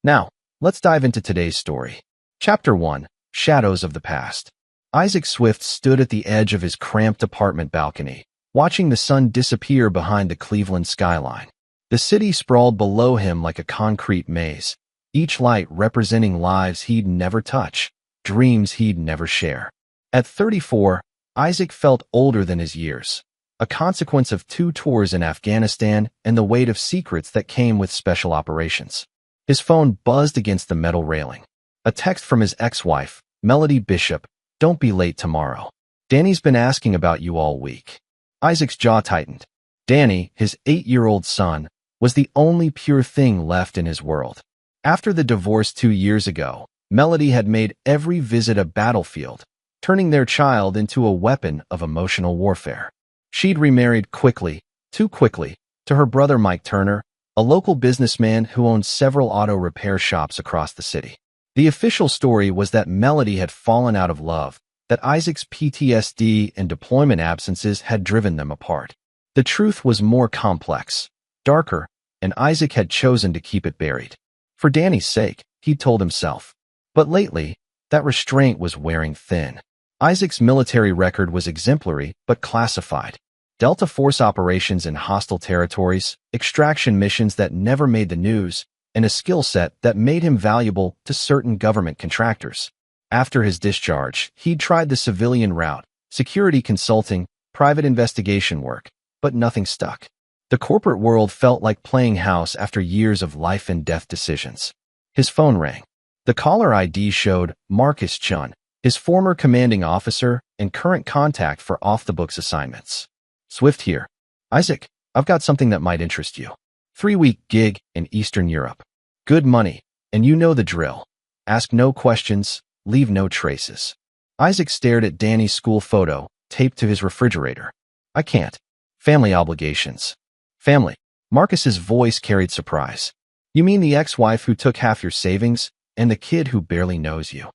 Now, let's dive into today's story. Chapter 1. Shadows of the Past. Isaac Swift stood at the edge of his cramped apartment balcony, watching the sun disappear behind the Cleveland skyline. The city sprawled below him like a concrete maze, each light representing lives he'd never touch, dreams he'd never share. At 34, Isaac felt older than his years, a consequence of 2 tours in Afghanistan and the weight of secrets that came with special operations. His phone buzzed against the metal railing. A text from his ex-wife, Melody Bishop. "Don't be late tomorrow. Danny's been asking about you all week." Isaac's jaw tightened. Danny, his 8-year-old son, was the only pure thing left in his world. After the divorce 2 years ago, Melody had made every visit a battlefield, turning their child into a weapon of emotional warfare. She'd remarried quickly, too quickly, to her brother Mike Turner, a local businessman who owned several auto repair shops across the city. The official story was that Melody had fallen out of love, that Isaac's PTSD and deployment absences had driven them apart. The truth was more complex, darker, and Isaac had chosen to keep it buried. For Danny's sake, he'd told himself. But lately, that restraint was wearing thin. Isaac's military record was exemplary but classified. Delta Force operations in hostile territories, extraction missions that never made the news, and a skill set that made him valuable to certain government contractors. After his discharge, he'd tried the civilian route, security consulting, private investigation work, but nothing stuck. The corporate world felt like playing house after years of life and death decisions. His phone rang. The caller ID showed Marcus Chun, his former commanding officer and current contact for off-the-books assignments. "Swift here. Isaac, I've got something that might interest you. 3-week gig in Eastern Europe. Good money, and you know the drill. Ask no questions, leave no traces." Isaac stared at Danny's school photo, taped to his refrigerator. "I can't. Family obligations." "Family?" Marcus's voice carried surprise. "You mean the ex-wife who took half your savings, and the kid who barely knows you?"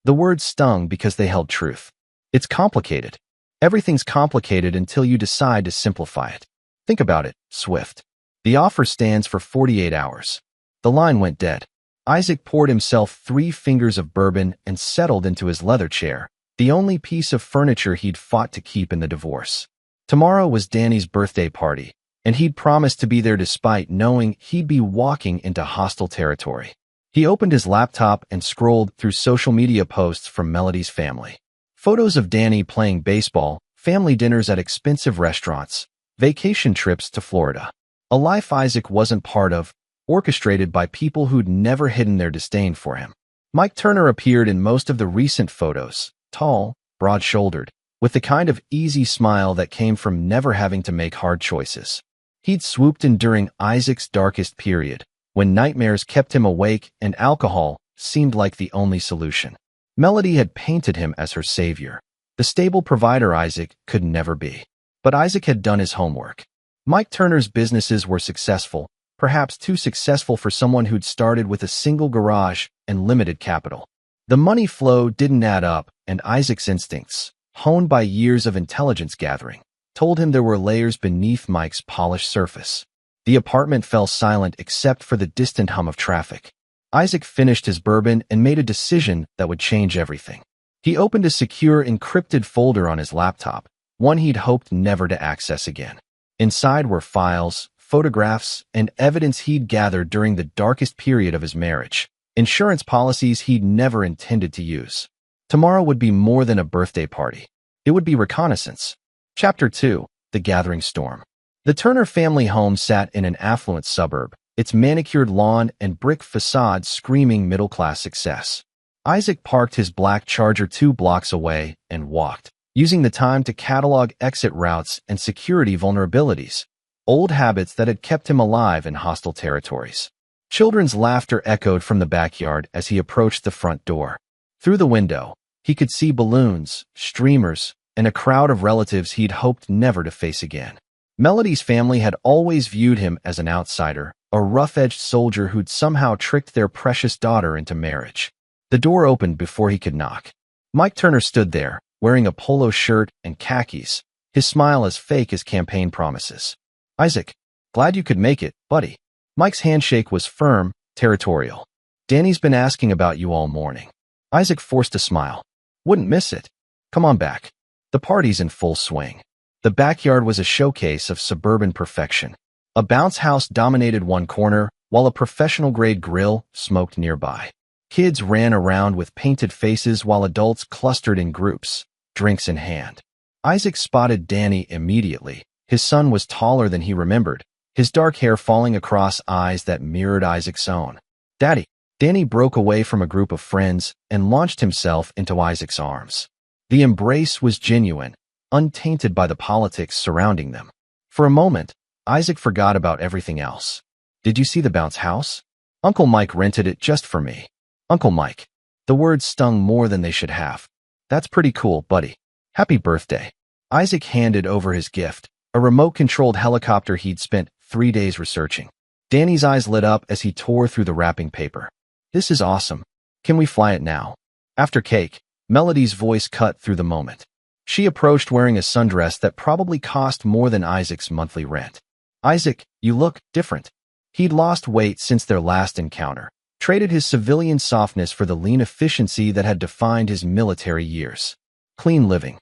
The words stung because they held truth. It's complicated. Everything's complicated until you decide to simplify it. Think about it, Swift. The offer stands for 48 hours. The line went dead. Isaac poured himself 3 fingers of bourbon and settled into his leather chair, the only piece of furniture he'd fought to keep in the divorce. Tomorrow was Danny's birthday party, and he'd promised to be there despite knowing he'd be walking into hostile territory. He opened his laptop and scrolled through social media posts from Melody's family. Photos of Danny playing baseball, family dinners at expensive restaurants, vacation trips to Florida. A life Isaac wasn't part of, orchestrated by people who'd never hidden their disdain for him. Mike Turner appeared in most of the recent photos, tall, broad-shouldered, with the kind of easy smile that came from never having to make hard choices. He'd swooped in during Isaac's darkest period, when nightmares kept him awake and alcohol seemed like the only solution. Melody had painted him as her savior, the stable provider Isaac could never be. But Isaac had done his homework. Mike Turner's businesses were successful, perhaps too successful for someone who'd started with a single garage and limited capital. The money flow didn't add up, and Isaac's instincts, honed by years of intelligence gathering, told him there were layers beneath Mike's polished surface. The apartment fell silent except for the distant hum of traffic. Isaac finished his bourbon and made a decision that would change everything. He opened a secure encrypted folder on his laptop, one he'd hoped never to access again. Inside were files, photographs, and evidence he'd gathered during the darkest period of his marriage, insurance policies he'd never intended to use. Tomorrow would be more than a birthday party. It would be reconnaissance. Chapter 2. The Gathering Storm. The Turner family home sat in an affluent suburb, its manicured lawn and brick facade screaming middle-class success. Isaac parked his black Charger 2 blocks away and walked, using the time to catalog exit routes and security vulnerabilities, old habits that had kept him alive in hostile territories. Children's laughter echoed from the backyard as he approached the front door. Through the window, he could see balloons, streamers, and a crowd of relatives he'd hoped never to face again. Melody's family had always viewed him as an outsider, a rough-edged soldier who'd somehow tricked their precious daughter into marriage. The door opened before he could knock. Mike Turner stood there, wearing a polo shirt and khakis, his smile as fake as campaign promises. "Isaac, glad you could make it, buddy." Mike's handshake was firm, territorial. Danny's been asking about you all morning. Isaac forced a smile. Wouldn't miss it. Come on back. The party's in full swing. The backyard was a showcase of suburban perfection. A bounce house dominated one corner, while a professional-grade grill smoked nearby. Kids ran around with painted faces while adults clustered in groups, drinks in hand. Isaac spotted Danny immediately. His son was taller than he remembered, his dark hair falling across eyes that mirrored Isaac's own. "Daddy." Danny broke away from a group of friends and launched himself into Isaac's arms. The embrace was genuine, untainted by the politics surrounding them. For a moment, Isaac forgot about everything else. "Did you see the bounce house? Uncle Mike rented it just for me." Uncle Mike. The words stung more than they should have. "That's pretty cool, buddy. Happy birthday." Isaac handed over his gift, a remote-controlled helicopter he'd spent 3 days researching. Danny's eyes lit up as he tore through the wrapping paper. "This is awesome. Can we fly it now?" After cake, Melody's voice cut through the moment. She approached wearing a sundress that probably cost more than Isaac's monthly rent. "Isaac, you look different." He'd lost weight since their last encounter, traded his civilian softness for the lean efficiency that had defined his military years. "Clean living."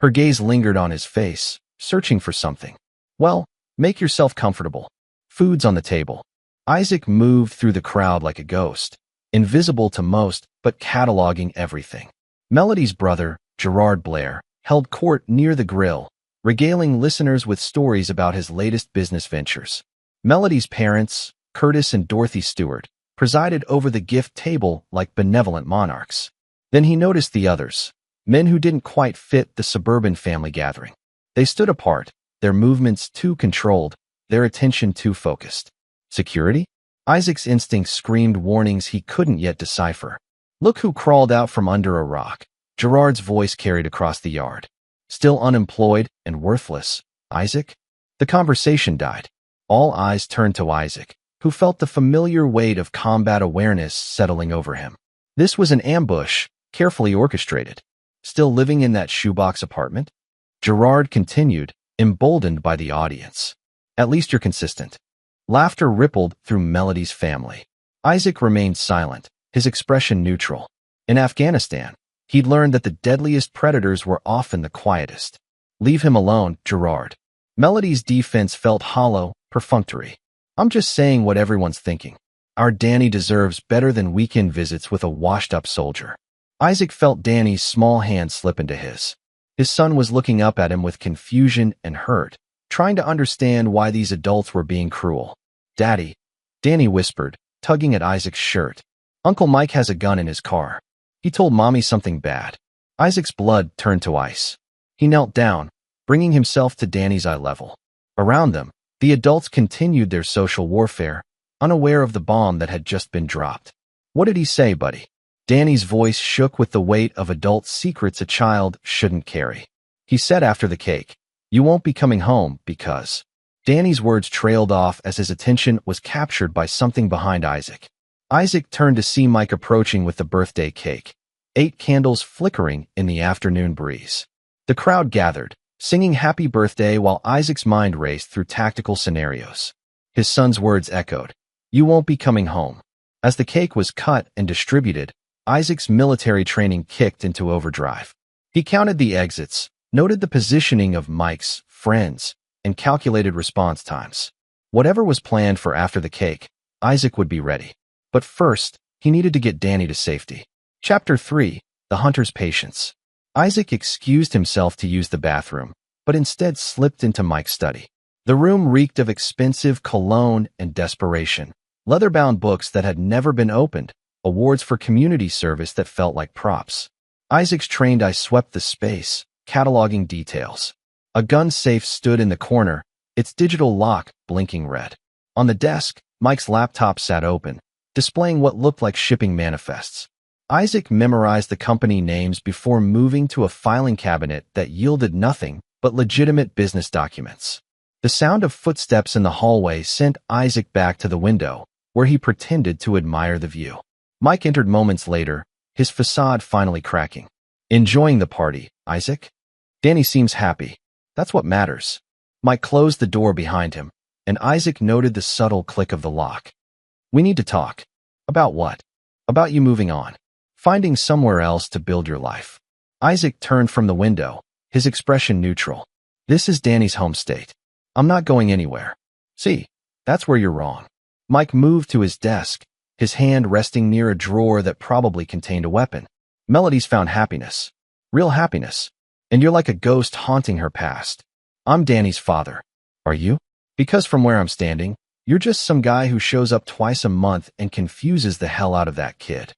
Her gaze lingered on his face, searching for something. "Well, make yourself comfortable. Food's on the table." Isaac moved through the crowd like a ghost, invisible to most, but cataloging everything. Melody's brother, Gerard Blair, held court near the grill, regaling listeners with stories about his latest business ventures. Melody's parents, Curtis and Dorothy Stewart, presided over the gift table like benevolent monarchs. Then he noticed the others, men who didn't quite fit the suburban family gathering. They stood apart, their movements too controlled, their attention too focused. Security? Isaac's instincts screamed warnings he couldn't yet decipher. "Look who crawled out from under a rock." Gerard's voice carried across the yard. "Still unemployed and worthless, Isaac?" The conversation died. All eyes turned to Isaac, who felt the familiar weight of combat awareness settling over him. This was an ambush, carefully orchestrated. "Still living in that shoebox apartment?" Gerard continued, emboldened by the audience. "At least you're consistent." Laughter rippled through Melody's family. Isaac remained silent, his expression neutral. In Afghanistan, he'd learned that the deadliest predators were often the quietest. "Leave him alone, Gerard." Melody's defense felt hollow, perfunctory. "I'm just saying what everyone's thinking. Our Danny deserves better than weekend visits with a washed-up soldier." Isaac felt Danny's small hand slip into his. His son was looking up at him with confusion and hurt, trying to understand why these adults were being cruel. "Daddy," Danny whispered, tugging at Isaac's shirt. "Uncle Mike has a gun in his car. He told Mommy something bad." Isaac's blood turned to ice. He knelt down, bringing himself to Danny's eye level. Around them, the adults continued their social warfare, unaware of the bomb that had just been dropped. "What did he say, buddy?" Danny's voice shook with the weight of adult secrets a child shouldn't carry. "He said after the cake, you won't be coming home because..." Danny's words trailed off as his attention was captured by something behind Isaac. Isaac turned to see Mike approaching with the birthday cake, 8 candles flickering in the afternoon breeze. The crowd gathered, singing happy birthday while Isaac's mind raced through tactical scenarios. His son's words echoed, "You won't be coming home." As the cake was cut and distributed, Isaac's military training kicked into overdrive. He counted the exits, noted the positioning of Mike's friends, and calculated response times. Whatever was planned for after the cake, Isaac would be ready. But first, he needed to get Danny to safety. Chapter 3, The Hunter's Patience. Isaac excused himself to use the bathroom, but instead slipped into Mike's study. The room reeked of expensive cologne and desperation, leather-bound books that had never been opened, awards for community service that felt like props. Isaac's trained eye swept the space, cataloging details. A gun safe stood in the corner, its digital lock blinking red. On the desk, Mike's laptop sat open, displaying what looked like shipping manifests. Isaac memorized the company names before moving to a filing cabinet that yielded nothing but legitimate business documents. The sound of footsteps in the hallway sent Isaac back to the window, where he pretended to admire the view. Mike entered moments later, his facade finally cracking. "Enjoying the party, Isaac?" "Danny seems happy. That's what matters." Mike closed the door behind him, and Isaac noted the subtle click of the lock. "We need to talk." About what? About you moving on. Finding somewhere else to build your life. Isaac turned from the window, his expression neutral. This is Danny's home state. I'm not going anywhere. See, that's where you're wrong. Mike moved to his desk, his hand resting near a drawer that probably contained a weapon. Melody's found happiness. Real happiness. And you're like a ghost haunting her past. I'm Danny's father. Are you? Because from where I'm standing, you're just some guy who shows up twice a month and confuses the hell out of that kid.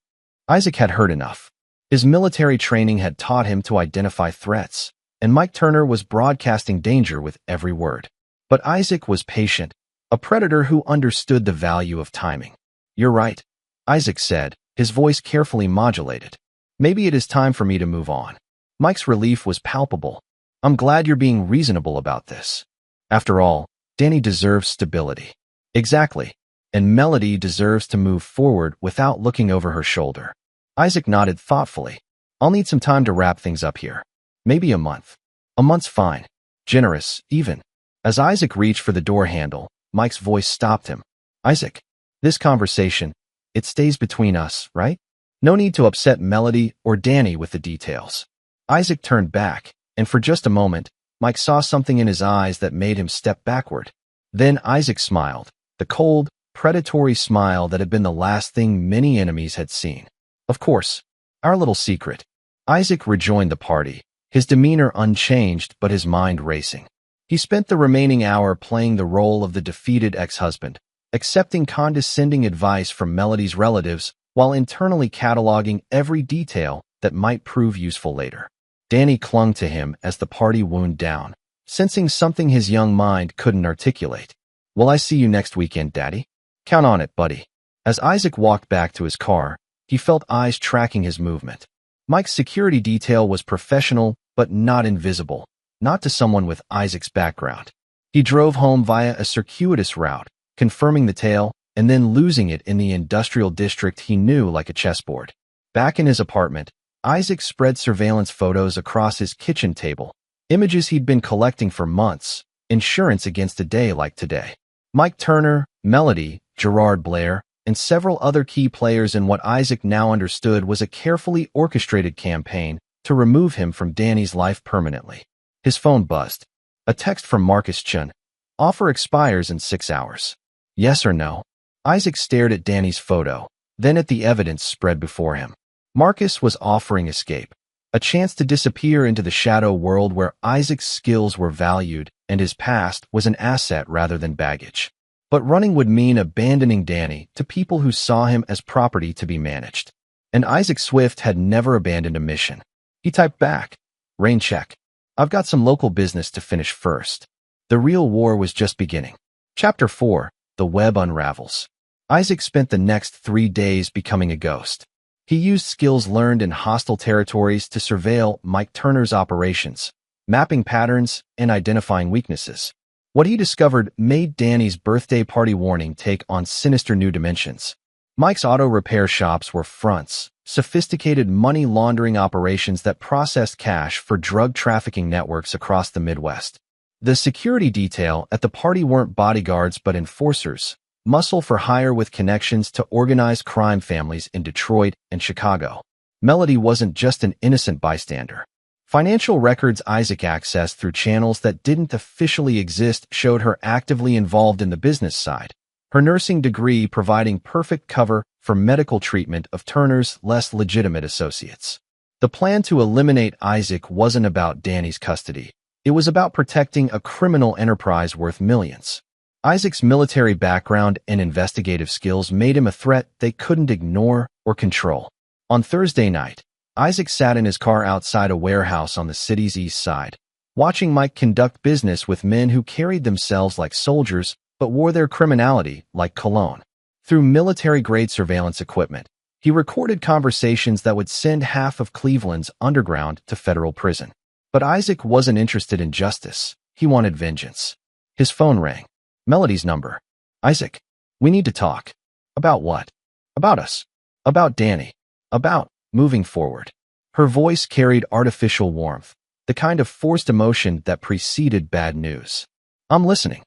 Isaac had heard enough. His military training had taught him to identify threats, and Mike Turner was broadcasting danger with every word. But Isaac was patient, a predator who understood the value of timing. You're right, Isaac said, his voice carefully modulated. Maybe it is time for me to move on. Mike's relief was palpable. I'm glad you're being reasonable about this. After all, Danny deserves stability. Exactly. And Melody deserves to move forward without looking over her shoulder. Isaac nodded thoughtfully. I'll need some time to wrap things up here. Maybe a month. A month's fine. Generous, even. As Isaac reached for the door handle, Mike's voice stopped him. Isaac, this conversation, it stays between us, right? No need to upset Melody or Danny with the details. Isaac turned back, and for just a moment, Mike saw something in his eyes that made him step backward. Then Isaac smiled, the cold, predatory smile that had been the last thing many enemies had seen. Of course, our little secret. Isaac rejoined the party, his demeanor unchanged but his mind racing. He spent the remaining hour playing the role of the defeated ex-husband, accepting condescending advice from Melody's relatives while internally cataloging every detail that might prove useful later. Danny clung to him as the party wound down, sensing something his young mind couldn't articulate. Will I see you next weekend, Daddy? Count on it, buddy. As Isaac walked back to his car, he felt eyes tracking his movement. Mike's security detail was professional but not invisible, not to someone with Isaac's background. He drove home via a circuitous route, confirming the tale and then losing it in the industrial district he knew like a chessboard. Back in his apartment, Isaac spread surveillance photos across his kitchen table, images he'd been collecting for months, insurance against a day like today. Mike Turner, Melody, Gerard Blair, and several other key players in what Isaac now understood was a carefully orchestrated campaign to remove him from Danny's life permanently. His phone buzzed. A text from Marcus Chun. Offer expires in 6 hours. Yes or no? Isaac stared at Danny's photo, then at the evidence spread before him. Marcus was offering escape, a chance to disappear into the shadow world where Isaac's skills were valued and his past was an asset rather than baggage. But running would mean abandoning Danny to people who saw him as property to be managed. And Isaac Swift had never abandoned a mission. He typed back, rain check. I've got some local business to finish first. The real war was just beginning. Chapter 4, The Web Unravels. Isaac spent the next 3 days becoming a ghost. He used skills learned in hostile territories to surveil Mike Turner's operations, mapping patterns and identifying weaknesses. What he discovered made Danny's birthday party warning take on sinister new dimensions. Mike's auto repair shops were fronts, sophisticated money laundering operations that processed cash for drug trafficking networks across the Midwest. The security detail at the party weren't bodyguards but enforcers, muscle for hire with connections to organized crime families in Detroit and Chicago. Melody wasn't just an innocent bystander. Financial records Isaac accessed through channels that didn't officially exist showed her actively involved in the business side, her nursing degree providing perfect cover for medical treatment of Turner's less legitimate associates. The plan to eliminate Isaac wasn't about Danny's custody. It was about protecting a criminal enterprise worth millions. Isaac's military background and investigative skills made him a threat they couldn't ignore or control. On Thursday night, Isaac sat in his car outside a warehouse on the city's east side, watching Mike conduct business with men who carried themselves like soldiers but wore their criminality like cologne. Through military-grade surveillance equipment, he recorded conversations that would send half of Cleveland's underground to federal prison. But Isaac wasn't interested in justice. He wanted vengeance. His phone rang. Melody's number. Isaac, we need to talk. About what? About us. About Danny. About moving forward. Her voice carried artificial warmth, the kind of forced emotion that preceded bad news. I'm listening.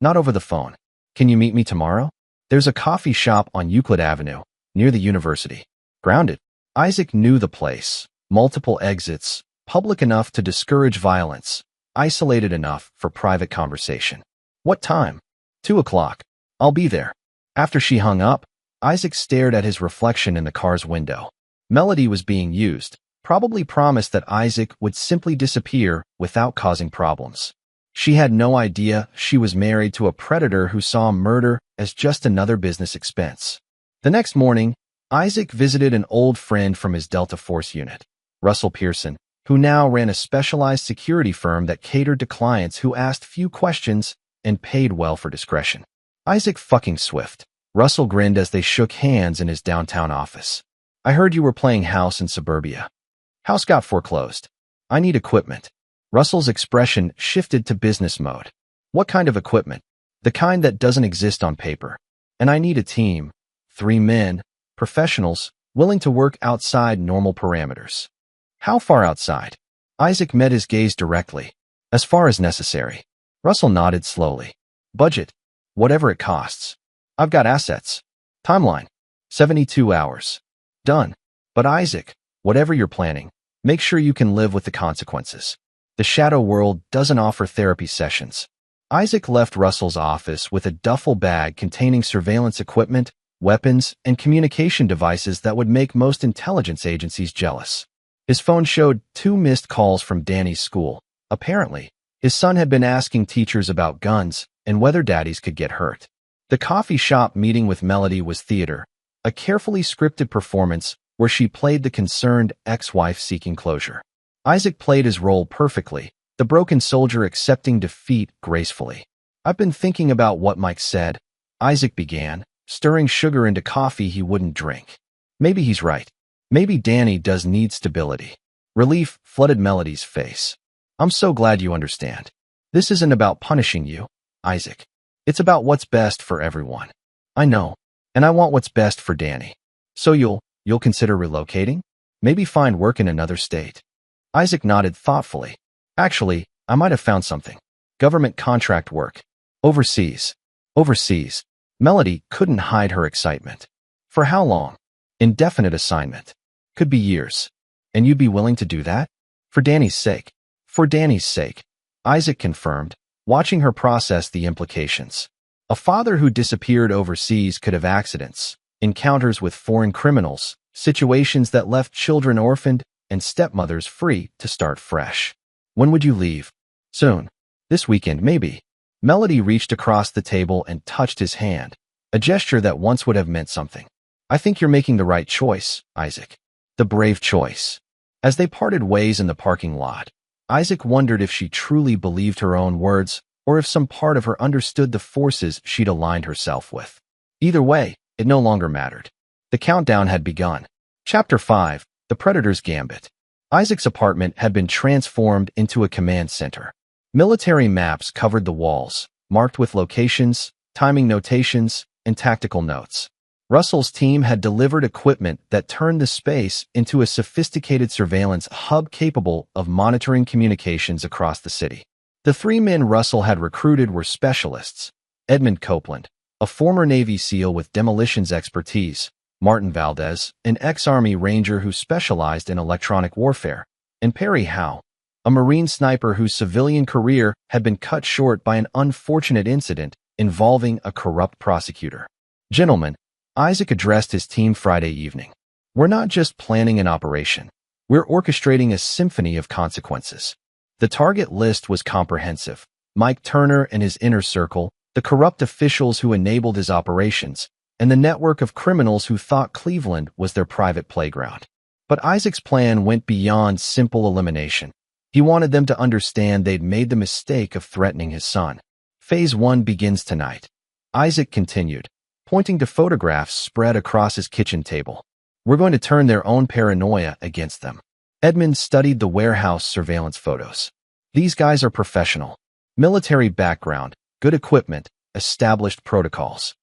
Not over the phone. Can you meet me tomorrow? There's a coffee shop on Euclid Avenue. near the university. Grounded. Isaac knew the place. Multiple exits, public enough to discourage violence, isolated enough for private conversation. What time? 2 o'clock. I'll be there. After she hung up, Isaac stared at his reflection in the car's window. Melody was being used, probably promised that Isaac would simply disappear without causing problems. She had no idea she was married to a predator who saw murder as just another business expense. The next morning, Isaac visited an old friend from his Delta Force unit, Russell Pearson, who now ran a specialized security firm that catered to clients who asked few questions and paid well for discretion. Isaac fucking Swift. Russell grinned as they shook hands in his downtown office. I heard you were playing house in suburbia. House got foreclosed. I need equipment. Russell's expression shifted to business mode. What kind of equipment? The kind that doesn't exist on paper. And I need a team. 3 men, professionals, willing to work outside normal parameters. How far outside? Isaac met his gaze directly. As far as necessary. Russell nodded slowly. Budget. Whatever it costs. I've got assets. Timeline. 72 hours. Done. But Isaac, whatever you're planning, make sure you can live with the consequences. The shadow world doesn't offer therapy sessions. Isaac left Russell's office with a duffel bag containing surveillance equipment, weapons, and communication devices that would make most intelligence agencies jealous. His phone showed 2 missed calls from Danny's school. Apparently, his son had been asking teachers about guns and whether daddies could get hurt. The coffee shop meeting with Melody was theater, a carefully scripted performance where she played the concerned ex-wife seeking closure. Isaac played his role perfectly, the broken soldier accepting defeat gracefully. I've been thinking about what Mike said, Isaac began, stirring sugar into coffee he wouldn't drink. Maybe he's right. Maybe Danny does need stability. Relief flooded Melody's face. I'm so glad you understand. This isn't about punishing you, Isaac. It's about what's best for everyone. I know, and I want what's best for Danny. So you'll consider relocating? Maybe find work in another state. Isaac nodded thoughtfully. Actually, I might have found something. Government contract work. Overseas. Overseas. Melody couldn't hide her excitement. For how long? Indefinite assignment. Could be years. And you'd be willing to do that? For Danny's sake. For Danny's sake. Isaac confirmed, watching her process the implications. A father who disappeared overseas could have accidents, encounters with foreign criminals, situations that left children orphaned, and stepmothers free to start fresh. When would you leave? Soon. This weekend, maybe. Melody reached across the table and touched his hand, a gesture that once would have meant something. I think you're making the right choice, Isaac. The brave choice. As they parted ways in the parking lot, Isaac wondered if she truly believed her own words or if some part of her understood the forces she'd aligned herself with. Either way, it no longer mattered. The countdown had begun. Chapter 5, The Predator's Gambit. Isaac's apartment had been transformed into a command center. Military maps covered the walls, marked with locations, timing notations, and tactical notes. Russell's team had delivered equipment that turned the space into a sophisticated surveillance hub capable of monitoring communications across the city. The 3 men Russell had recruited were specialists: Edmund Copeland, a former Navy SEAL with demolitions expertise, Martin Valdez, an ex-Army Ranger who specialized in electronic warfare, and Perry Howe, a Marine sniper whose civilian career had been cut short by an unfortunate incident involving a corrupt prosecutor. Gentlemen, Isaac addressed his team Friday evening. We're not just planning an operation. We're orchestrating a symphony of consequences. The target list was comprehensive. Mike Turner and his inner circle, the corrupt officials who enabled his operations, and the network of criminals who thought Cleveland was their private playground. But Isaac's plan went beyond simple elimination. He wanted them to understand they'd made the mistake of threatening his son. Phase 1 begins tonight. Isaac continued, pointing to photographs spread across his kitchen table. We're going to turn their own paranoia against them. Edmund studied the warehouse surveillance photos. These guys are professional. Military background, good equipment, established protocols.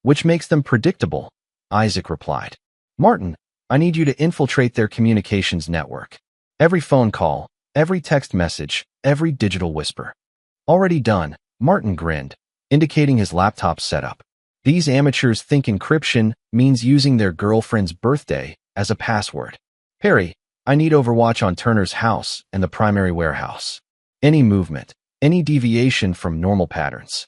Which makes them predictable, Isaac replied. Martin, I need you to infiltrate their communications network. Every phone call, every text message, every digital whisper. Already done, Martin grinned, indicating his laptop setup. These amateurs think encryption means using their girlfriend's birthday as a password. Perry, I need Overwatch on Turner's house and the primary warehouse. Any movement, any deviation from normal patterns.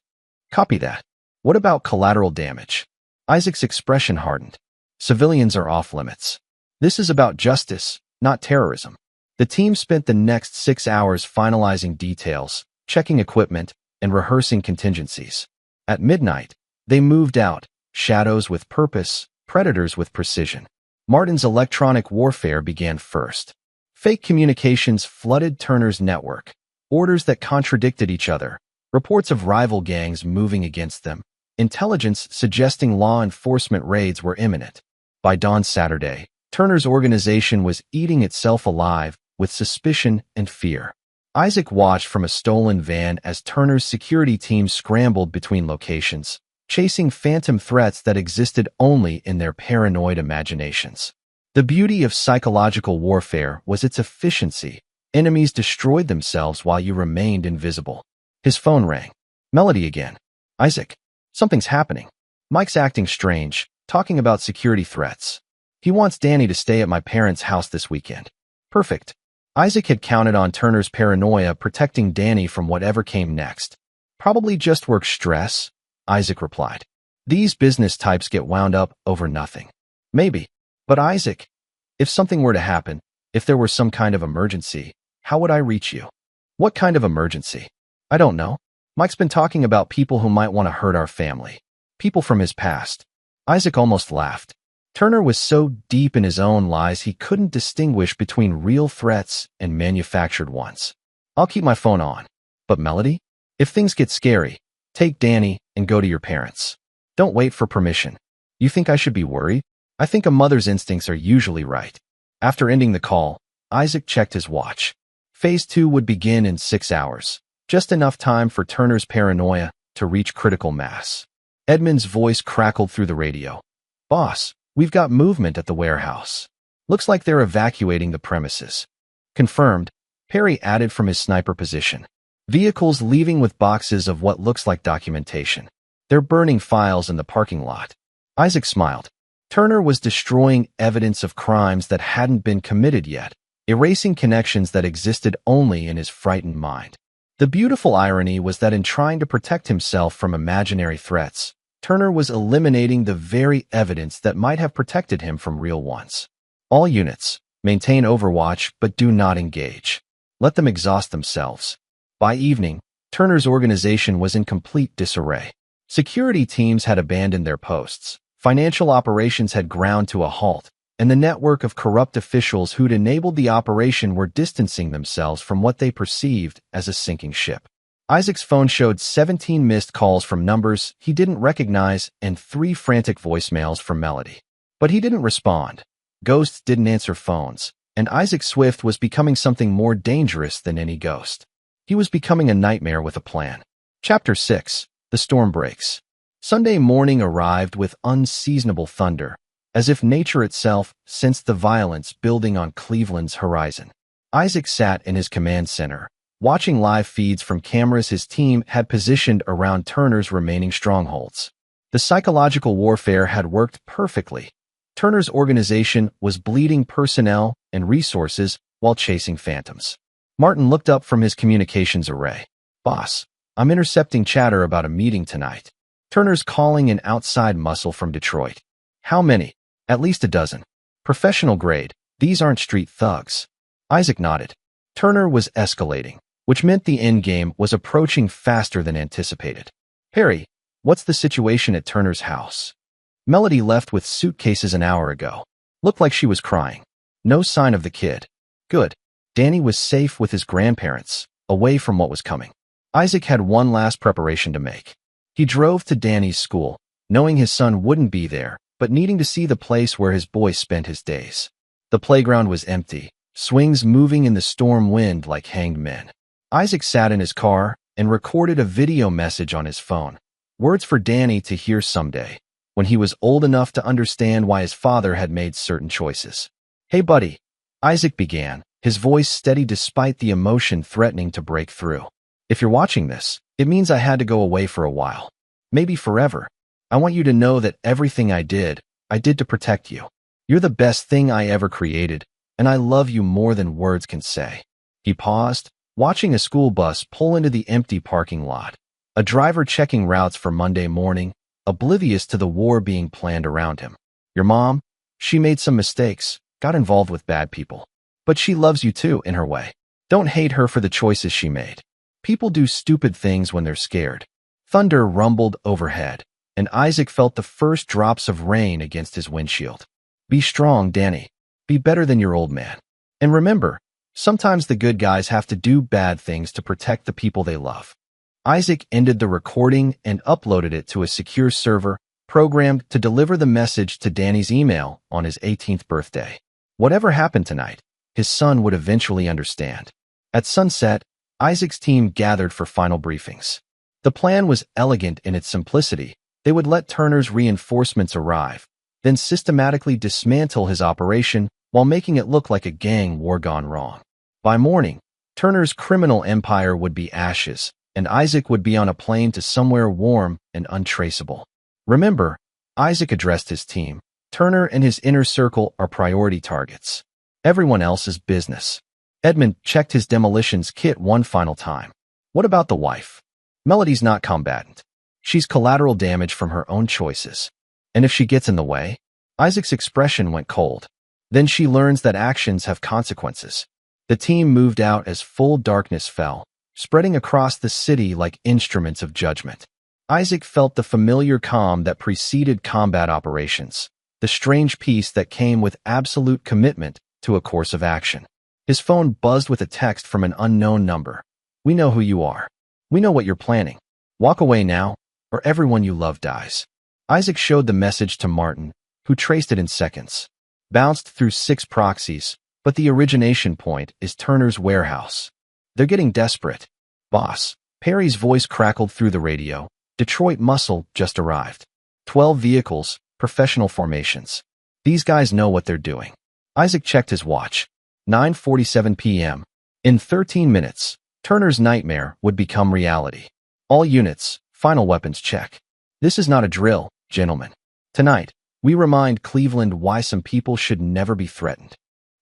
Copy that. What about collateral damage? Isaac's expression hardened. Civilians are off limits. This is about justice, not terrorism. The team spent the next 6 hours finalizing details, checking equipment, and rehearsing contingencies. At midnight, they moved out, shadows with purpose, predators with precision. Martin's electronic warfare began first. Fake communications flooded Turner's network, orders that contradicted each other, reports of rival gangs moving against them, intelligence suggesting law enforcement raids were imminent. By dawn Saturday, Turner's organization was eating itself alive with suspicion and fear. Isaac watched from a stolen van as Turner's security team scrambled between locations, chasing phantom threats that existed only in their paranoid imaginations. The beauty of psychological warfare was its efficiency. Enemies destroyed themselves while you remained invisible. His phone rang. Melody again. Isaac, something's happening. Mike's acting strange, talking about security threats. He wants Danny to stay at my parents' house this weekend. Perfect. Isaac had counted on Turner's paranoia protecting Danny from whatever came next. Probably just work stress, Isaac replied. These business types get wound up over nothing. Maybe. But Isaac, if something were to happen, if there were some kind of emergency, how would I reach you? What kind of emergency? I don't know. Mike's been talking about people who might want to hurt our family. People from his past. Isaac almost laughed. Turner was so deep in his own lies he couldn't distinguish between real threats and manufactured ones. I'll keep my phone on. But Melody? If things get scary, take Danny and go to your parents. Don't wait for permission. You think I should be worried? I think a mother's instincts are usually right. After ending the call, Isaac checked his watch. Phase 2 would begin in 6 hours. Just enough time for Turner's paranoia to reach critical mass. Edmund's voice crackled through the radio. Boss, we've got movement at the warehouse. Looks like they're evacuating the premises. Confirmed, Perry added from his sniper position. Vehicles leaving with boxes of what looks like documentation. They're burning files in the parking lot. Isaac smiled. Turner was destroying evidence of crimes that hadn't been committed yet, erasing connections that existed only in his frightened mind. The beautiful irony was that in trying to protect himself from imaginary threats, Turner was eliminating the very evidence that might have protected him from real ones. All units, maintain Overwatch but do not engage. Let them exhaust themselves. By evening, Turner's organization was in complete disarray. Security teams had abandoned their posts, financial operations had ground to a halt, and the network of corrupt officials who'd enabled the operation were distancing themselves from what they perceived as a sinking ship. Isaac's phone showed 17 missed calls from numbers he didn't recognize and 3 frantic voicemails from Melody. But he didn't respond. Ghosts didn't answer phones, and Isaac Swift was becoming something more dangerous than any ghost. He was becoming a nightmare with a plan. Chapter 6. The Storm Breaks. Sunday morning arrived with unseasonable thunder, as if nature itself sensed the violence building on Cleveland's horizon. Isaac sat in his command center, watching live feeds from cameras his team had positioned around Turner's remaining strongholds. The psychological warfare had worked perfectly. Turner's organization was bleeding personnel and resources while chasing phantoms. Martin looked up from his communications array. Boss, I'm intercepting chatter about a meeting tonight. Turner's calling an outside muscle from Detroit. How many? At least a dozen. Professional grade. These aren't street thugs. Isaac nodded. Turner was escalating, which meant the endgame was approaching faster than anticipated. Perry, what's the situation at Turner's house? Melody left with suitcases an hour ago. Looked like she was crying. No sign of the kid. Good. Danny was safe with his grandparents, away from what was coming. Isaac had one last preparation to make. He drove to Danny's school, knowing his son wouldn't be there, but needing to see the place where his boy spent his days. The playground was empty, swings moving in the storm wind like hanged men. Isaac sat in his car and recorded a video message on his phone. Words for Danny to hear someday, when he was old enough to understand why his father had made certain choices. Hey buddy, Isaac began, his voice steady despite the emotion threatening to break through. If you're watching this, it means I had to go away for a while. Maybe forever. I want you to know that everything I did to protect you. You're the best thing I ever created, and I love you more than words can say." He paused, watching a school bus pull into the empty parking lot. A driver checking routes for Monday morning, oblivious to the war being planned around him. "Your mom? She made some mistakes, got involved with bad people. But she loves you too, in her way. Don't hate her for the choices she made. People do stupid things when they're scared." Thunder rumbled overhead, and Isaac felt the first drops of rain against his windshield. "Be strong, Danny. Be better than your old man. And remember, sometimes the good guys have to do bad things to protect the people they love." Isaac ended the recording and uploaded it to a secure server programmed to deliver the message to Danny's email on his 18th birthday. Whatever happened tonight, his son would eventually understand. At sunset, Isaac's team gathered for final briefings. The plan was elegant in its simplicity. They would let Turner's reinforcements arrive, then systematically dismantle his operation while making it look like a gang war gone wrong. By morning, Turner's criminal empire would be ashes, and Isaac would be on a plane to somewhere warm and untraceable. "Remember," Isaac addressed his team, "Turner and his inner circle are priority targets. Everyone else is business." Edmund checked his demolitions kit one final time. "What about the wife? Melody's not combatant. She's collateral damage from her own choices. And if she gets in the way?" Isaac's expression went cold. "Then she learns that actions have consequences." The team moved out as full darkness fell, spreading across the city like instruments of judgment. Isaac felt the familiar calm that preceded combat operations, the strange peace that came with absolute commitment to a course of action. His phone buzzed with a text from an unknown number. "We know who you are. We know what you're planning. Walk away now, or everyone you love dies." Isaac showed the message to Martin, who traced it in seconds. "Bounced through 6 proxies, but the origination point is Turner's warehouse. They're getting desperate." "Boss," Perry's voice crackled through the radio. "Detroit Muscle just arrived. 12 vehicles, professional formations. These guys know what they're doing." Isaac checked his watch. 9:47 p.m. In 13 minutes, Turner's nightmare would become reality. "All units, final weapons check. This is not a drill, gentlemen. Tonight, we remind Cleveland why some people should never be threatened."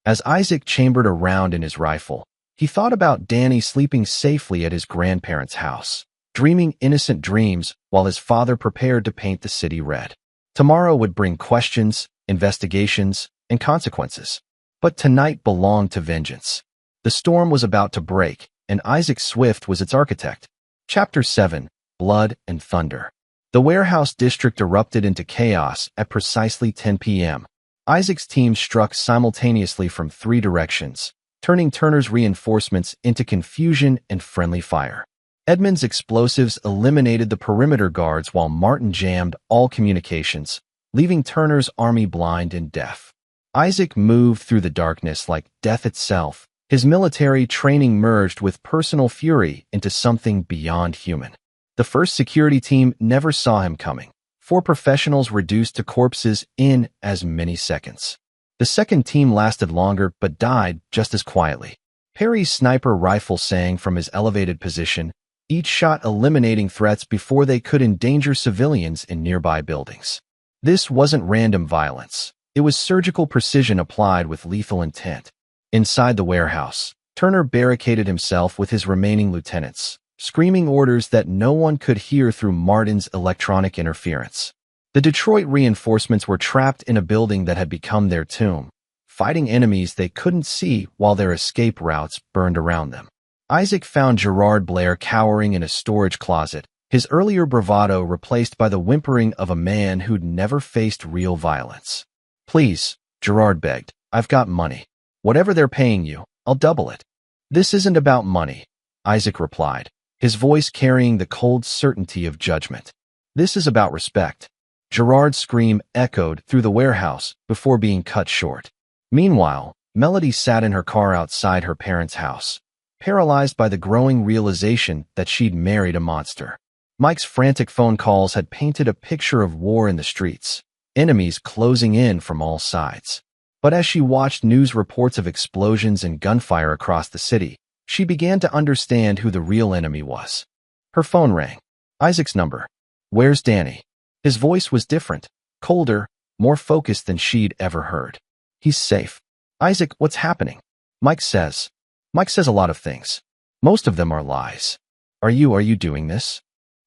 As Isaac chambered a round in his rifle, he thought about Danny sleeping safely at his grandparents' house, dreaming innocent dreams while his father prepared to paint the city red. Tomorrow would bring questions, investigations, and consequences. But tonight belonged to vengeance. The storm was about to break, and Isaac Swift was its architect. Chapter 7: Blood and Thunder. The warehouse district erupted into chaos at precisely 10 p.m. Isaac's team struck simultaneously from 3 directions, turning Turner's reinforcements into confusion and friendly fire. Edmund's explosives eliminated the perimeter guards while Martin jammed all communications, leaving Turner's army blind and deaf. Isaac moved through the darkness like death itself. His military training merged with personal fury into something beyond human. The first security team never saw him coming. 4 professionals reduced to corpses in as many seconds. The second team lasted longer but died just as quietly. Perry's sniper rifle sang from his elevated position, each shot eliminating threats before they could endanger civilians in nearby buildings. This wasn't random violence. It was surgical precision applied with lethal intent. Inside the warehouse, Turner barricaded himself with his remaining lieutenants, screaming orders that no one could hear through Martin's electronic interference. The Detroit reinforcements were trapped in a building that had become their tomb, fighting enemies they couldn't see while their escape routes burned around them. Isaac found Gerard Blair cowering in a storage closet, his earlier bravado replaced by the whimpering of a man who'd never faced real violence. "Please," Gerard begged, "I've got money. Whatever they're paying you, I'll double it." "This isn't about money," Isaac replied, his voice carrying the cold certainty of judgment. "This is about respect." Gerard's scream echoed through the warehouse before being cut short. Meanwhile, Melody sat in her car outside her parents' house, paralyzed by the growing realization that she'd married a monster. Mike's frantic phone calls had painted a picture of war in the streets, enemies closing in from all sides. But as she watched news reports of explosions and gunfire across the city, she began to understand who the real enemy was. Her phone rang. Isaac's number. "Where's Danny?" His voice was different, colder, more focused than she'd ever heard. He's safe. Isaac, what's happening? Mike says. Mike says a lot of things. Most of them are lies. Are you doing this?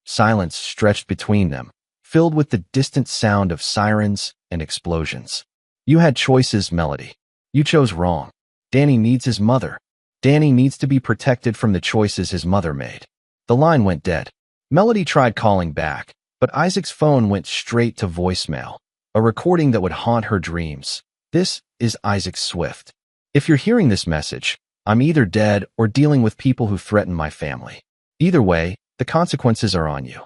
Silence stretched between them, filled with the distant sound of sirens and explosions. You had choices, Melody. You chose wrong. Danny needs his mother. Danny needs to be protected from the choices his mother made. The line went dead. Melody tried calling back, but Isaac's phone went straight to voicemail, a recording that would haunt her dreams. This is Isaac Swift. If you're hearing this message, I'm either dead or dealing with people who threaten my family. Either way, the consequences are on you.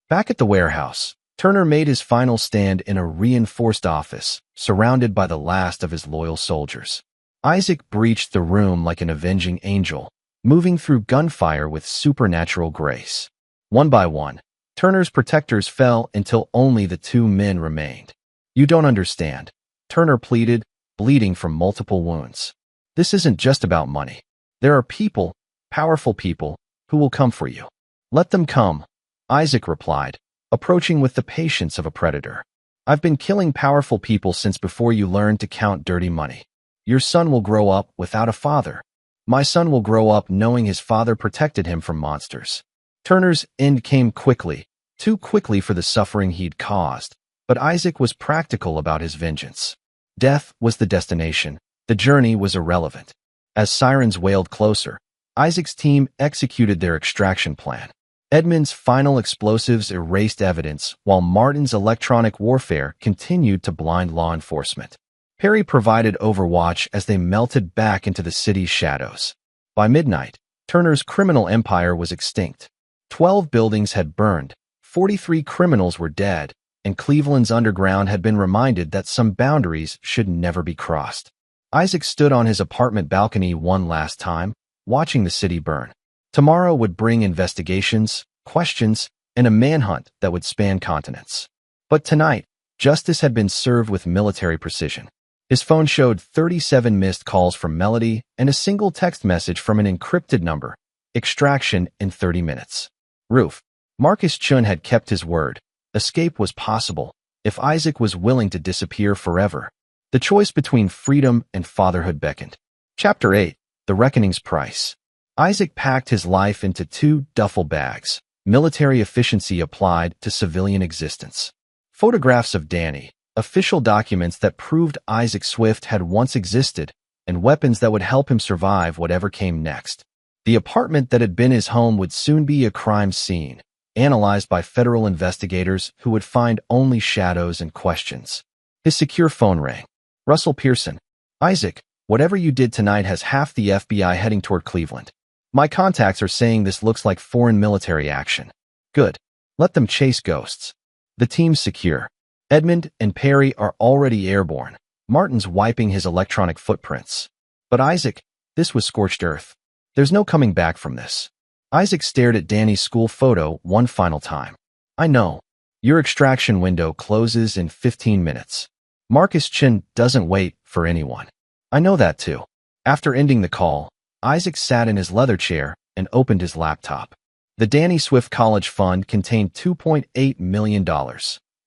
Back at the warehouse, Turner made his final stand in a reinforced office, surrounded by the last of his loyal soldiers. Isaac breached the room like an avenging angel, moving through gunfire with supernatural grace. One by one, Turner's protectors fell until only the two men remained. You don't understand, Turner pleaded, bleeding from multiple wounds. This isn't just about money. There are people, powerful people, who will come for you. Let them come, Isaac replied, approaching with the patience of a predator. I've been killing powerful people since before you learned to count dirty money. Your son will grow up without a father. My son will grow up knowing his father protected him from monsters. Turner's end came quickly, too quickly for the suffering he'd caused, but Isaac was practical about his vengeance. Death was the destination. The journey was irrelevant. As sirens wailed closer, Isaac's team executed their extraction plan. Edmund's final explosives erased evidence, while Martin's electronic warfare continued to blind law enforcement. Perry provided overwatch as they melted back into the city's shadows. By midnight, Turner's criminal empire was extinct. 12 buildings had burned, 43 criminals were dead, and Cleveland's underground had been reminded that some boundaries should never be crossed. Isaac stood on his apartment balcony one last time, watching the city burn. Tomorrow would bring investigations, questions, and a manhunt that would span continents. But tonight, justice had been served with military precision. His phone showed 37 missed calls from Melody and a single text message from an encrypted number. Extraction in 30 minutes. Roof. Marcus Chun had kept his word. Escape was possible, if Isaac was willing to disappear forever. The choice between freedom and fatherhood beckoned. Chapter 8. The Reckoning's Price. Isaac packed his life into 2 duffel bags. Military efficiency applied to civilian existence. Photographs of Danny, official documents that proved Isaac Swift had once existed, and weapons that would help him survive whatever came next. The apartment that had been his home would soon be a crime scene, analyzed by federal investigators who would find only shadows and questions. His secure phone rang. Russell Pearson. Isaac, whatever you did tonight has half the FBI heading toward Cleveland. My contacts are saying this looks like foreign military action. Good. Let them chase ghosts. The team's secure. Edmund and Perry are already airborne. Martin's wiping his electronic footprints. But Isaac, this was scorched earth. There's no coming back from this. Isaac stared at Danny's school photo one final time. I know. Your extraction window closes in 15 minutes. Marcus Chin doesn't wait for anyone. I know that too. After ending the call, Isaac sat in his leather chair and opened his laptop. The Danny Swift College Fund contained $2.8 million,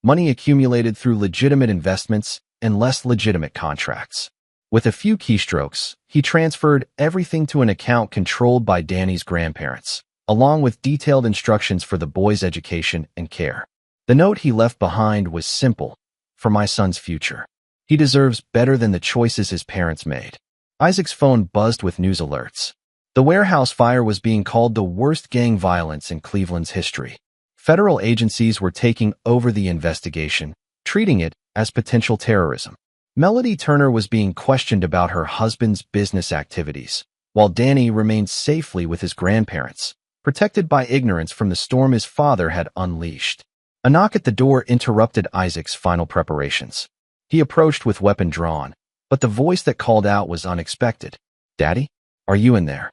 money accumulated through legitimate investments and less legitimate contracts. With a few keystrokes, he transferred everything to an account controlled by Danny's grandparents, along with detailed instructions for the boy's education and care. The note he left behind was simple: for my son's future. He deserves better than the choices his parents made. Isaac's phone buzzed with news alerts. The warehouse fire was being called the worst gang violence in Cleveland's history. Federal agencies were taking over the investigation, treating it as potential terrorism. Melody Turner was being questioned about her husband's business activities, while Danny remained safely with his grandparents, protected by ignorance from the storm his father had unleashed. A knock at the door interrupted Isaac's final preparations. He approached with weapon drawn, but the voice that called out was unexpected. Daddy? Are you in there?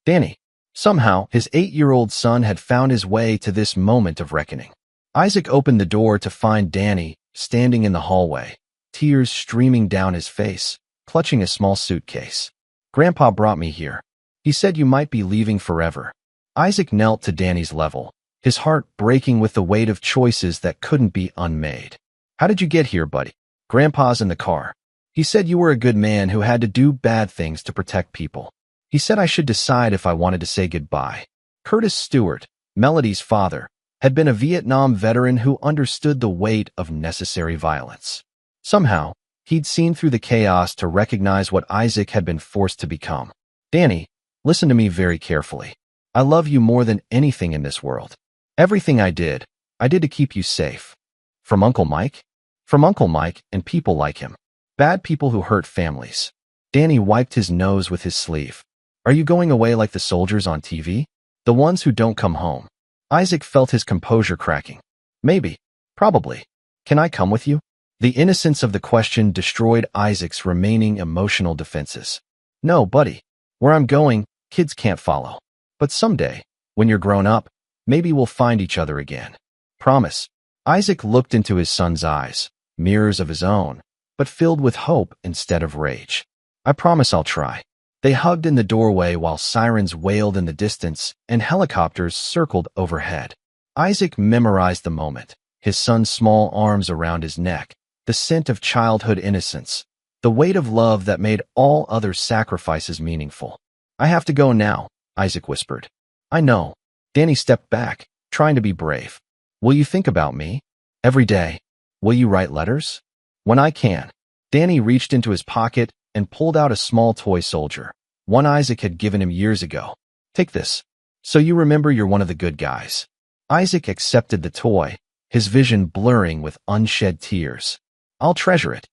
Danny. Somehow, his 8-year-old son had found his way to this moment of reckoning. Isaac opened the door to find Danny standing in the hallway, tears streaming down his face, clutching a small suitcase. Grandpa brought me here. He said you might be leaving forever. Isaac knelt to Danny's level, his heart breaking with the weight of choices that couldn't be unmade. "How did you get here, buddy?" "Grandpa's in the car. He said you were a good man who had to do bad things to protect people. He said I should decide if I wanted to say goodbye." Curtis Stewart, Melody's father, had been a Vietnam veteran who understood the weight of necessary violence. Somehow, he'd seen through the chaos to recognize what Isaac had been forced to become. "Danny, listen to me very carefully. I love you more than anything in this world. Everything I did to keep you safe." "From Uncle Mike?" "From Uncle Mike and people like him. Bad people who hurt families." Danny wiped his nose with his sleeve. "Are you going away like the soldiers on TV? The ones who don't come home?" Isaac felt his composure cracking. "Maybe. Probably. Can I come with you?" The innocence of the question destroyed Isaac's remaining emotional defenses. "No, buddy. Where I'm going, kids can't follow. But someday, when you're grown up, maybe we'll find each other again. Promise." Isaac looked into his son's eyes, mirrors of his own, but filled with hope instead of rage. "I promise I'll try." They hugged in the doorway while sirens wailed in the distance and helicopters circled overhead. Isaac memorized the moment, his son's small arms around his neck, the scent of childhood innocence, the weight of love that made all other sacrifices meaningful. "I have to go now," Isaac whispered. "I know." Danny stepped back, trying to be brave. "Will you think about me? Every day? Will you write letters?" "When I can." Danny reached into his pocket and pulled out a small toy soldier, one Isaac had given him years ago. "Take this, so you remember you're one of the good guys." Isaac accepted the toy, his vision blurring with unshed tears. "I'll treasure it."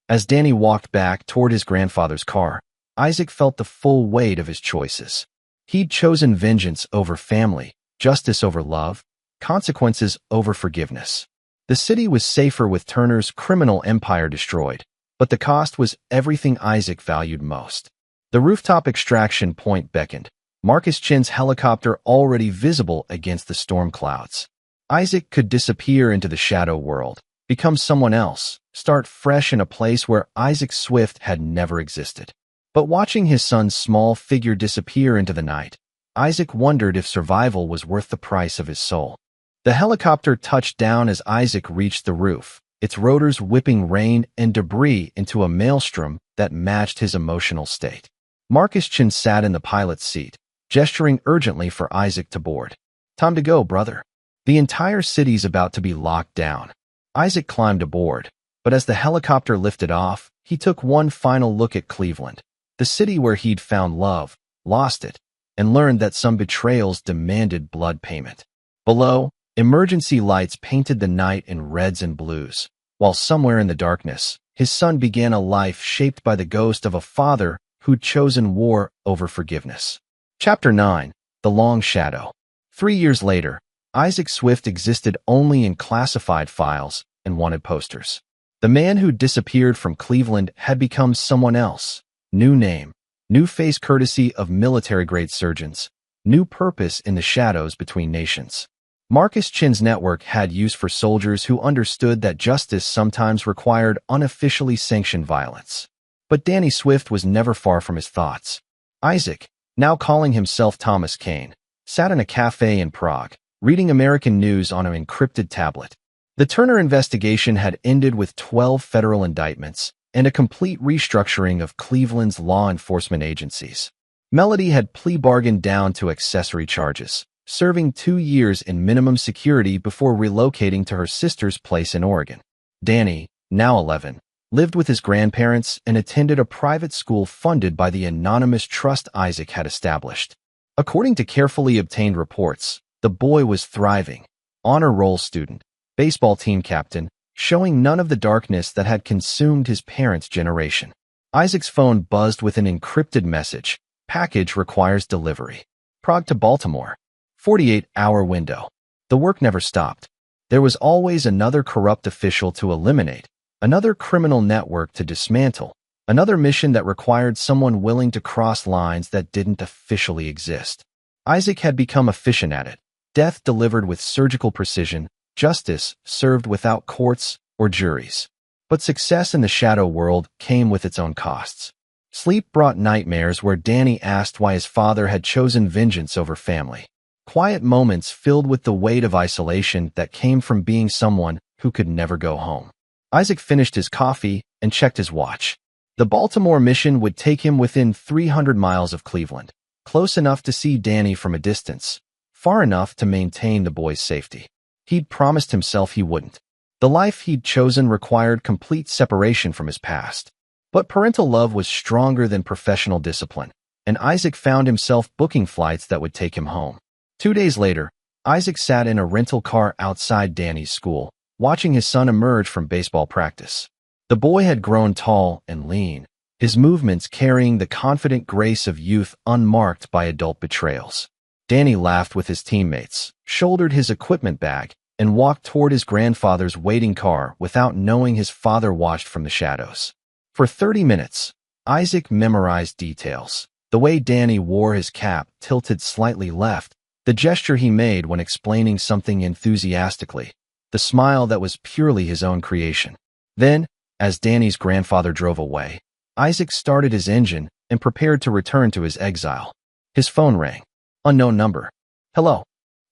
As Danny walked back toward his grandfather's car, Isaac felt the full weight of his choices. He'd chosen vengeance over family, justice over love, consequences over forgiveness. The city was safer with Turner's criminal empire destroyed, but the cost was everything Isaac valued most. The rooftop extraction point beckoned, Marcus Chin's helicopter already visible against the storm clouds. Isaac could disappear into the shadow world, become someone else, start fresh in a place where Isaac Swift had never existed. But watching his son's small figure disappear into the night, Isaac wondered if survival was worth the price of his soul. The helicopter touched down as Isaac reached the roof, its rotors whipping rain and debris into a maelstrom that matched his emotional state. Marcus Chin sat in the pilot's seat, gesturing urgently for Isaac to board. "Time to go, brother. The entire city's about to be locked down." Isaac climbed aboard, but as the helicopter lifted off, he took one final look at Cleveland, the city where he'd found love, lost it, and learned that some betrayals demanded blood payment. Below, emergency lights painted the night in reds and blues, while somewhere in the darkness, his son began a life shaped by the ghost of a father who'd chosen war over forgiveness. Chapter 9. The Long Shadow. 3 years later, Isaac Swift existed only in classified files and wanted posters. The man who disappeared from Cleveland had become someone else. New name, new face courtesy of military-grade surgeons, new purpose in the shadows between nations. Marcus Chin's network had use for soldiers who understood that justice sometimes required unofficially sanctioned violence. But Danny Swift was never far from his thoughts. Isaac, now calling himself Thomas Kane, sat in a cafe in Prague, reading American news on an encrypted tablet. The Turner investigation had ended with 12 federal indictments and a complete restructuring of Cleveland's law enforcement agencies. Melody had plea bargained down to accessory charges, serving 2 years in minimum security before relocating to her sister's place in Oregon. Danny, now 11, lived with his grandparents and attended a private school funded by the anonymous trust Isaac had established. According to carefully obtained reports, the boy was thriving, honor roll student, baseball team captain, showing none of the darkness that had consumed his parents' generation. Isaac's phone buzzed with an encrypted message. Package requires delivery. Prague to Baltimore. 48-hour window. The work never stopped. There was always another corrupt official to eliminate, another criminal network to dismantle, another mission that required someone willing to cross lines that didn't officially exist. Isaac had become efficient at it. Death delivered with surgical precision, justice served without courts or juries. But success in the shadow world came with its own costs. Sleep brought nightmares where Danny asked why his father had chosen vengeance over family. quiet moments filled with the weight of isolation that came from being someone who could never go home. Isaac finished his coffee and checked his watch. The Baltimore mission would take him within 300 miles of Cleveland, close enough to see Danny from a distance, far enough to maintain the boy's safety. He'd promised himself he wouldn't. The life he'd chosen required complete separation from his past. But parental love was stronger than professional discipline, and Isaac found himself booking flights that would take him home. 2 days later, Isaac sat in a rental car outside Danny's school, watching his son emerge from baseball practice. The boy had grown tall and lean, his movements carrying the confident grace of youth unmarked by adult betrayals. Danny laughed with his teammates, shouldered his equipment bag, and walked toward his grandfather's waiting car without knowing his father watched from the shadows. For 30 minutes, Isaac memorized details: the way Danny wore his cap tilted slightly left, the gesture he made when explaining something enthusiastically, the smile that was purely his own creation. Then, as Danny's grandfather drove away, Isaac started his engine and prepared to return to his exile. His phone rang. Unknown number. "Hello,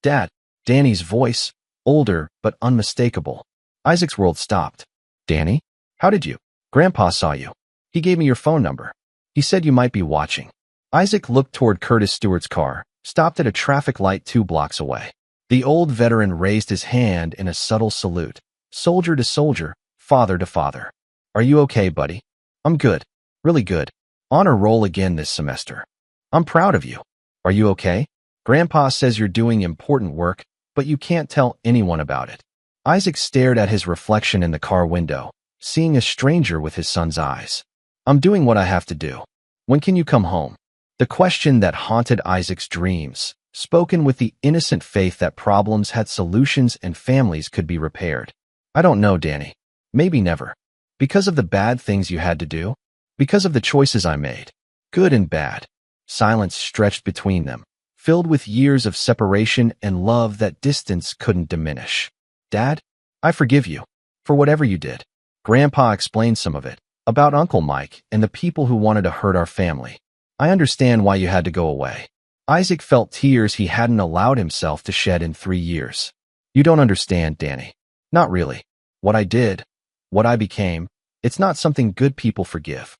Dad." Danny's voice, older but unmistakable. Isaac's world stopped. "Danny? How did you?" "Grandpa saw you. He gave me your phone number. He said you might be watching." Isaac looked toward Curtis Stewart's car, stopped at a traffic light 2 blocks away. The old veteran raised his hand in a subtle salute. Soldier to soldier, father to father. "Are you okay, buddy?" "I'm good. Really good. Honor roll again this semester." "I'm proud of you. Are you okay?" "Grandpa says you're doing important work, but you can't tell anyone about it." Isaac stared at his reflection in the car window, seeing a stranger with his son's eyes. "I'm doing what I have to do. When can you come home?" The question that haunted Isaac's dreams, spoken with the innocent faith that problems had solutions and families could be repaired. "I don't know, Danny. Maybe never. Because of the bad things you had to do? Because of the choices I made? Good and bad." Silence stretched between them, filled with years of separation and love that distance couldn't diminish. "Dad, I forgive you for whatever you did." Grandpa explained some of it, about Uncle Mike and the people who wanted to hurt our family. "I understand why you had to go away." Isaac felt tears he hadn't allowed himself to shed in 3 years. "You don't understand, Danny. Not really. What I did, what I became, it's not something good people forgive.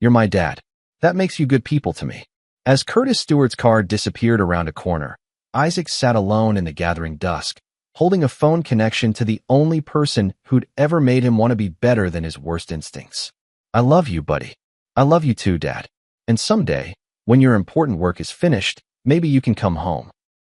You're my dad. That makes you good people to me." As Curtis Stewart's car disappeared around a corner, Isaac sat alone in the gathering dusk, holding a phone connection to the only person who'd ever made him want to be better than his worst instincts. "I love you, buddy. I love you too, Dad. And someday, when your important work is finished, maybe you can come home.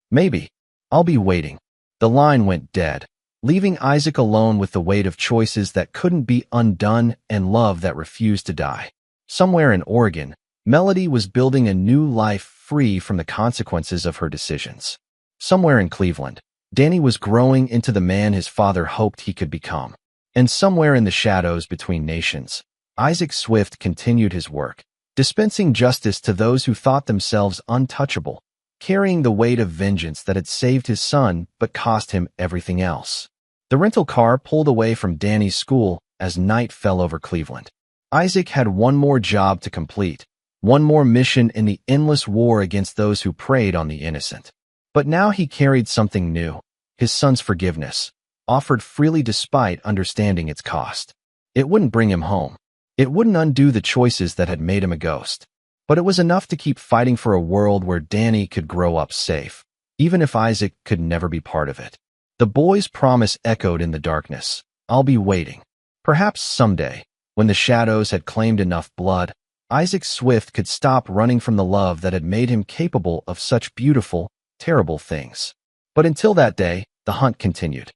Maybe. I'll be waiting." The line went dead, leaving Isaac alone with the weight of choices that couldn't be undone and love that refused to die. Somewhere in Oregon, Melody was building a new life free from the consequences of her decisions. Somewhere in Cleveland, Danny was growing into the man his father hoped he could become. And somewhere in the shadows between nations, Isaac Swift continued his work, dispensing justice to those who thought themselves untouchable, carrying the weight of vengeance that had saved his son but cost him everything else. The rental car pulled away from Danny's school as night fell over Cleveland. Isaac had one more job to complete, one more mission in the endless war against those who preyed on the innocent. But now he carried something new, his son's forgiveness, offered freely despite understanding its cost. It wouldn't bring him home. It wouldn't undo the choices that had made him a ghost. But it was enough to keep fighting for a world where Danny could grow up safe, even if Isaac could never be part of it. The boy's promise echoed in the darkness. "I'll be waiting." Perhaps someday, when the shadows had claimed enough blood, Isaac Swift could stop running from the love that had made him capable of such beautiful, terrible things. But until that day, the hunt continued.